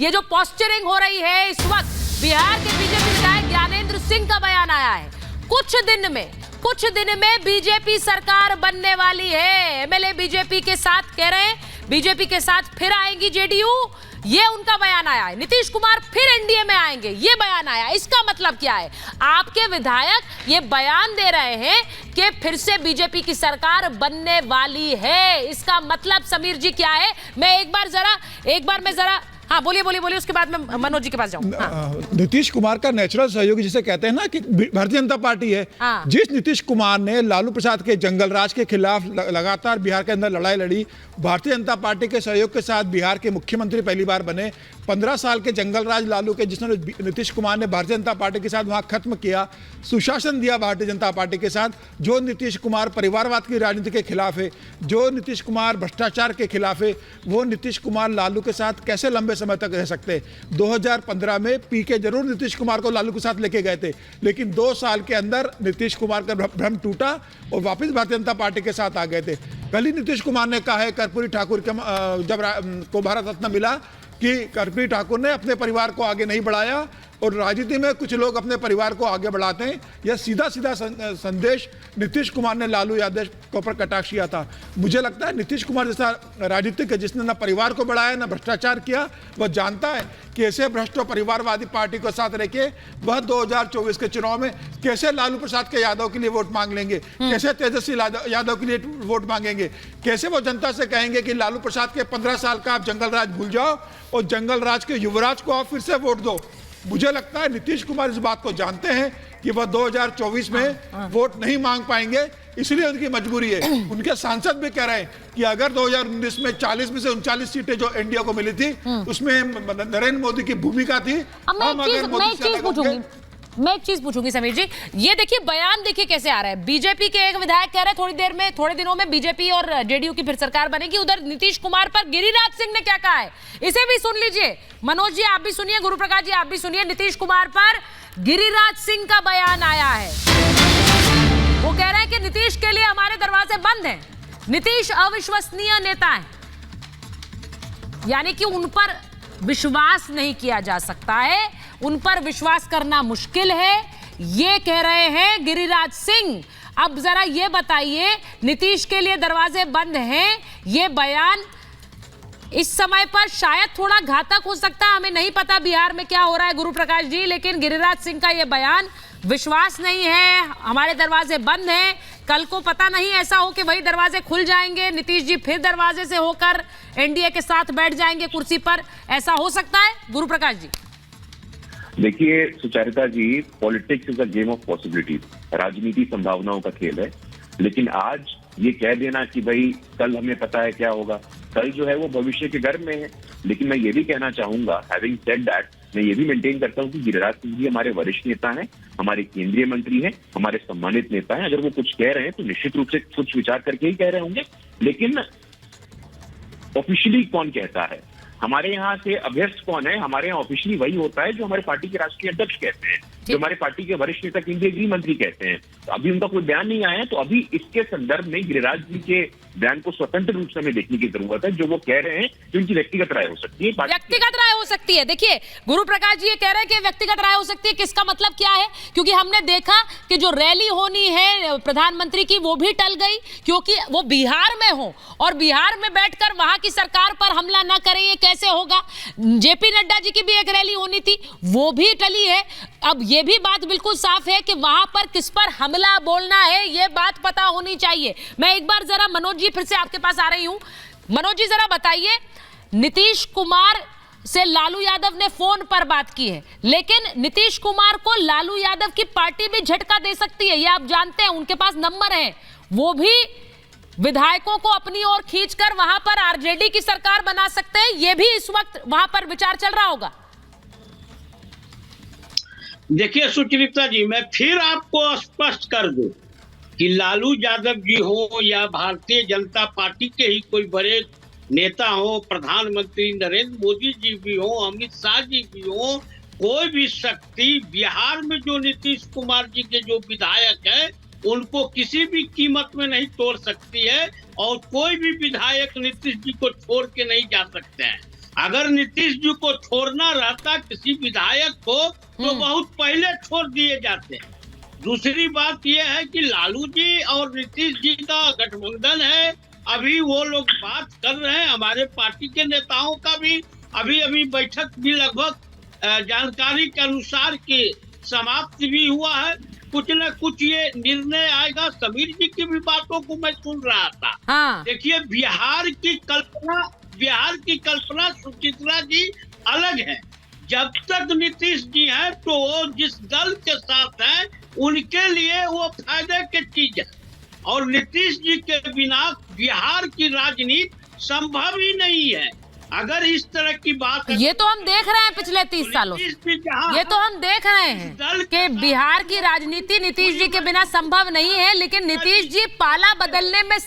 ये जो पोस्चरिंग हो रही है इस वक्त, बिहार के बीजेपी विधायक ज्ञानेंद्र सिंह का बयान आया है, कुछ दिन में बीजेपी सरकार बनने वाली है। एमएलए बीजेपी के साथ कह रहे हैं, बीजेपी के साथ फिर आएंगी जेडीयू, ये उनका बयान आया है। नीतीश कुमार फिर एनडीए में आएंगे, ये बयान आया। इसका मतलब क्या है? आपके विधायक ये बयान दे रहे हैं कि फिर से बीजेपी की सरकार बनने वाली है। इसका मतलब समीर जी क्या है? मैं एक बार मैं जरा हाँ बोलिए, उसके बाद मैं मनोज जी के पास जाऊं। हाँ। नीतीश कुमार का नेचुरल सहयोगी जिसे कहते हैं ना कि भारतीय जनता पार्टी है। हाँ। जिस नीतीश कुमार ने लालू प्रसाद के जंगल राज के खिलाफ लगातार बिहार के अंदर लड़ाई लड़ी, भारतीय जनता पार्टी के सहयोग के साथ बिहार के मुख्यमंत्री पहली बार बने, 15 साल के जंगल राज लालू के जिसने नीतीश कुमार ने भारतीय जनता पार्टी के साथ वहां खत्म किया, सुशासन दिया भारतीय जनता पार्टी के साथ, जो नीतीश कुमार परिवारवाद की राजनीति के खिलाफ है, जो नीतीश कुमार भ्रष्टाचार के खिलाफ है, वो नीतीश कुमार लालू के साथ कैसे लंबे समय तक रह सकते? 2015 में पीके जरूर नीतीश कुमार को लालू के साथ लेके गए थे, लेकिन 2 साल के अंदर नीतीश कुमार का भ्रम टूटा और वापस भारतीय जनता पार्टी के साथ आ गए थे। कल ही नीतीश कुमार ने कहा है कर्पूरी ठाकुर जब को भारत रत्न मिला कि कर्पूरी ठाकुर ने अपने परिवार को आगे नहीं बढ़ाया, और राजनीति में कुछ लोग अपने परिवार को आगे बढ़ाते हैं। यह सीधा संदेश नीतीश कुमार ने लालू यादव के ऊपर कटाक्ष किया था। मुझे लगता है नीतीश कुमार जैसा राजनीतिक जिसने ना परिवार को बढ़ाया ना भ्रष्टाचार किया, वह जानता है कि ऐसे भ्रष्ट और परिवारवादी पार्टी को साथ रह के वह 2024 के चुनाव में कैसे लालू प्रसाद के यादव के लिए वोट मांग लेंगे, कैसे तेजस्वी यादव के लिए वोट मांगेंगे, कैसे वो जनता से कहेंगे कि लालू प्रसाद के 15 साल का आप जंगल राज भूल जाओ और जंगल राज के युवराज को आप फिर से वोट दो। मुझे लगता है नीतीश कुमार इस बात को जानते हैं कि वह 2024 में वोट नहीं मांग पाएंगे, इसलिए उनकी मजबूरी है। उनके सांसद भी कह रहे हैं कि अगर 2019 में 40 में से 39 सीटें जो एनडीए को मिली थी उसमें नरेंद्र मोदी की भूमिका थी। मैं एक चीज पूछूंगी समीर जी, ये देखिए बयान देखिए कैसे आ रहा है। बीजेपी के एक विधायक कह रहे हैं थोड़े दिनों में बीजेपी और जेडीयू की फिर सरकार बनेगी। उधर नीतीश कुमार पर गिरिराज सिंह ने क्या कहा है, इसे भी सुन लीजिए। मनोज जी आप भी सुनिए, गुरुप्रकाश जी आप भी सुनिए। नीतीश कुमार पर गिरिराज सिंह का बयान आया है। वो कह रहे हैं कि नीतीश के लिए हमारे दरवाजे बंद हैं, नीतीश अविश्वसनीय नेता है, यानी कि उन पर विश्वास नहीं किया जा सकता है, उन पर विश्वास करना मुश्किल है, ये कह रहे हैं गिरिराज सिंह। अब जरा ये बताइए, नीतीश के लिए दरवाजे बंद हैं, ये बयान इस समय पर शायद थोड़ा घातक हो सकता है, हमें नहीं पता बिहार में क्या हो रहा है गुरु प्रकाश जी, लेकिन गिरिराज सिंह का ये बयान, विश्वास नहीं है, हमारे दरवाजे बंद हैं, कल को पता नहीं ऐसा हो कि वही दरवाजे खुल जाएंगे, नीतीश जी फिर दरवाजे से होकर एनडीए के साथ बैठ जाएंगे कुर्सी पर, ऐसा हो सकता है गुरु प्रकाश जी? देखिए Sucharita ji, politics is a game of possibilities, राजनीति संभावनाओं का खेल है। लेकिन आज ये कह देना कि भाई कल हमें पता है क्या होगा, कल जो है वो भविष्य के गर्भ में है। लेकिन मैं ये भी कहना चाहूंगा, हैविंग सेड दैट, मैं ये भी मेंटेन करता हूं कि गिरिराज सिंह जी हमारे वरिष्ठ नेता हैं, हमारे केंद्रीय मंत्री हैं, हमारे सम्मानित नेता हैं। अगर वो कुछ कह रहे हैं तो निश्चित रूप से कुछ विचार करके ही कह रहे होंगे। लेकिन ऑफिशियली कौन कहता है, हमारे यहाँ से अभ्यस्त कौन है? हमारे यहाँ ऑफिशियली वही होता है जो हमारे पार्टी के राष्ट्रीय अध्यक्ष कहते हैं, जो हमारे पार्टी के वरिष्ठ नेता केंद्रीय गृह मंत्री कहते हैं। तो अभी उनका कोई बयान नहीं आया है, तो अभी इसके संदर्भ में गिरिराज जी के बयान को स्वतंत्र रूप से हमें देखने की जरूरत है। जो वो कह रहे हैं कि उनकी व्यक्तिगत राय हो सकती है, व्यक्तिगत राय हो सकती है। देखिए गुरु प्रकाश जी ये कह रहे हैं कि व्यक्तिगत राय हो सकती है, किसका मतलब क्या है? क्योंकि हमने देखा कि जो रैली होनी है प्रधानमंत्री की वो भी टल गई, क्योंकि वो बिहार में हो और बिहार में बैठकर वहां की सरकार पर हमला न करें, ये कैसे होगा? जेपी नड्डा जी की भी एक रैली होनी थी, वो भी टली है। अब ये भी बात बिल्कुल साफ है कि वहां पर किस पर हमला बोलना है, ये बात पता होनी चाहिए। मैं एक बार जरा मनोज जी फिर से आपके पास आ रही हूं। मनोज जी जरा बताइए, नीतीश कुमार से लालू यादव ने फोन पर बात की है, लेकिन नीतीश कुमार को लालू यादव की पार्टी भी झटका दे सकती है, ये आप जानते हैं, उनके पास नंबर है, वो भी विधायकों को अपनी ओर खींचकर वहां पर आरजेडी की सरकार बना सकते हैं, ये भी इस वक्त वहां पर विचार चल रहा होगा। देखिए सुचरिता जी, मैं फिर आपको स्पष्ट कर दूं कि लालू यादव जी हो या भारतीय जनता पार्टी के ही कोई बड़े नेता हो, प्रधानमंत्री नरेंद्र मोदी जी भी हो, अमित शाह जी भी हो, कोई भी शक्ति बिहार में जो नीतीश कुमार जी के जो विधायक है उनको किसी भी कीमत में नहीं तोड़ सकती है, और कोई भी विधायक नीतीश जी को छोड़ के नहीं जा सकते हैं। अगर नीतीश जी को छोड़ना रहता किसी विधायक को तो बहुत पहले छोड़ दिए जाते हैं। दूसरी बात यह है कि लालू जी और नीतीश जी का गठबंधन है, अभी वो लोग बात कर रहे हैं। हमारे पार्टी के नेताओं का भी अभी बैठक भी लगभग जानकारी के अनुसार कि समाप्त भी हुआ है। कुछ न कुछ ये निर्णय आएगा। समीर जी की भी बातों को मैं सुन रहा था। हाँ। देखिए, बिहार की कल्पना सुचित्रा जी अलग है। जब तक नीतीश जी हैं तो वो जिस दल के साथ हैं उनके लिए वो फायदे की चीज है, और नीतीश जी के बिना बिहार की राजनीति संभव ही नहीं है। अगर इस तरह की बात है, ये तो हम देख रहे हैं पिछले 30 सालों से, ये तो हम देख रहे हैं कि बिहार की राजनीति नीतीश जी के बिना संभव नहीं है। लेकिन नीतीश जी पाला बदलने में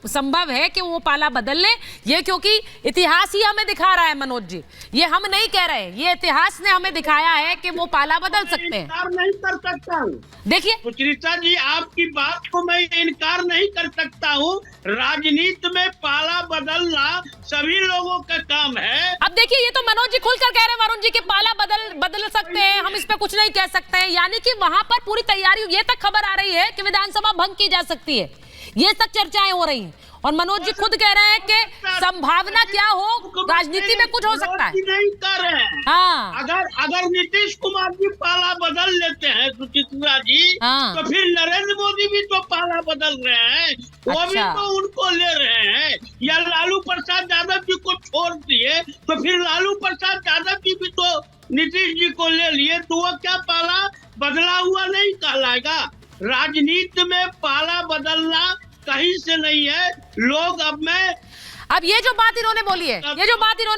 संभव है कि वो पाला बदल ले, ये क्योंकि इतिहास ही हमें दिखा रहा है मनोज जी, ये हम नहीं कह रहे, ये इतिहास ने हमें दिखाया है कि वो पाला बदल सकते हैं। इनकार नहीं कर सकता हूँ। देखिए सुचरिता जी, आपकी बात को मैं इनकार नहीं कर सकता हूँ। राजनीति में पाला बदलना सभी लोगों का काम है। अब देखिए, ये तो मनोज जी खुलकर कह रहे हैं वरुण जी के पाला बदल सकते हैं, हम इस पे कुछ नहीं कह सकते हैं। यानी कि वहां पर पूरी तैयारी, ये तक खबर आ रही है कि विधानसभा भंग की जा सकती है, ये तक चर्चाएं हो रही हैं। और मनोज जी खुद कह रहे हैं कि संभावना क्या हो, राजनीति में कुछ हो सकता है। नहीं कर रहे हैं। हाँ। अगर नीतीश कुमार जी पाला बदल लेते हैं सुचित्रा जी, हाँ। तो फिर नरेंद्र मोदी भी तो पाला बदल रहे हैं, वो भी अच्छा। तो उनको ले रहे हैं। या लालू प्रसाद यादव जी को छोड़ दिए तो फिर लालू प्रसाद यादव जी भी तो नीतीश जी को ले लिए, तो वो क्या पाला बदला हुआ नहीं कहलाएगा? राजनीति में पाला बदलना कहीं से नहीं है। लोग अब ये जो बात इन्होंने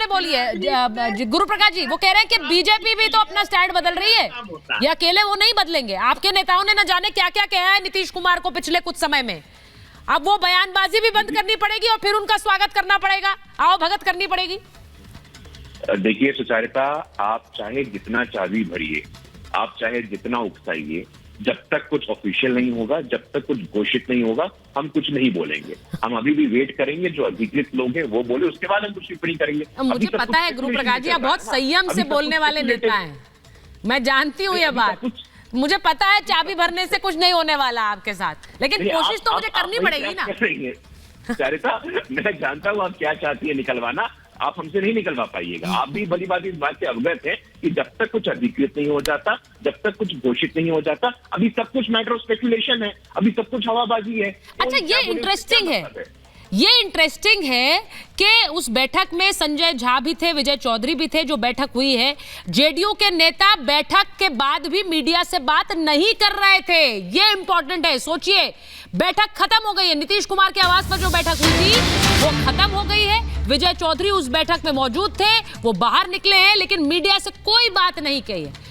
बोली है, गुरु प्रकाश जी, वो कह रहे हैं कि बीजेपी भी तो अपना स्टैंड बदल रही है, ये अकेले वो नहीं बदलेंगे। आपके नेताओं ने न जाने क्या क्या कहा है नीतीश कुमार को पिछले कुछ समय में, अब वो बयानबाजी भी बंद करनी पड़ेगी और फिर उनका स्वागत करना पड़ेगा, आओ भगत करनी पड़ेगी। देखिए सुचारिता, आप चाहे जितना चाबी भरिए, आप चाहे जितना उकसाइए, जब तक कुछ ऑफिशियल नहीं होगा, जब तक कुछ घोषित नहीं होगा, हम कुछ नहीं बोलेंगे। हम अभी भी वेट करेंगे, जो अधिकृत लोग हैं वो बोले, उसके बाद हम कुछ टिप्पणी करेंगे। मुझे पता है गुरु प्रकाश जी, आप बहुत संयम से बोलने वाले नेता हैं, मैं जानती हूँ ये बात, मुझे पता है चाबी भरने से कुछ नहीं होने वाला आपके साथ, लेकिन कोशिश तो मुझे करनी पड़ेगी ना। सुचारिता, मैं जानता हूँ आप क्या चाहती है निकलवाना, आप हमसे नहीं निकलवा पाइएगा। आप भी भली बात इस बात से अवगत है कि जब तक कुछ अधिकृत नहीं हो जाता, जब तक कुछ घोषित नहीं हो जाता, अभी सब कुछ मैटर ऑफ स्पेकुलेशन है, अभी सब कुछ हवाबाजी है। अच्छा, ये इंटरेस्टिंग है कि उस बैठक में संजय झा भी थे, विजय चौधरी भी थे, जो बैठक हुई है, जेडीयू के नेता बैठक के बाद भी मीडिया से बात नहीं कर रहे थे। ये इंपॉर्टेंट है। सोचिए, बैठक खत्म हो गई है, नीतीश कुमार के आवास पर जो बैठक हुई थी वो खत्म हो गई है। विजय चौधरी उस बैठक में मौजूद थे, वो बाहर निकले हैं, लेकिन मीडिया से कोई बात नहीं कही है।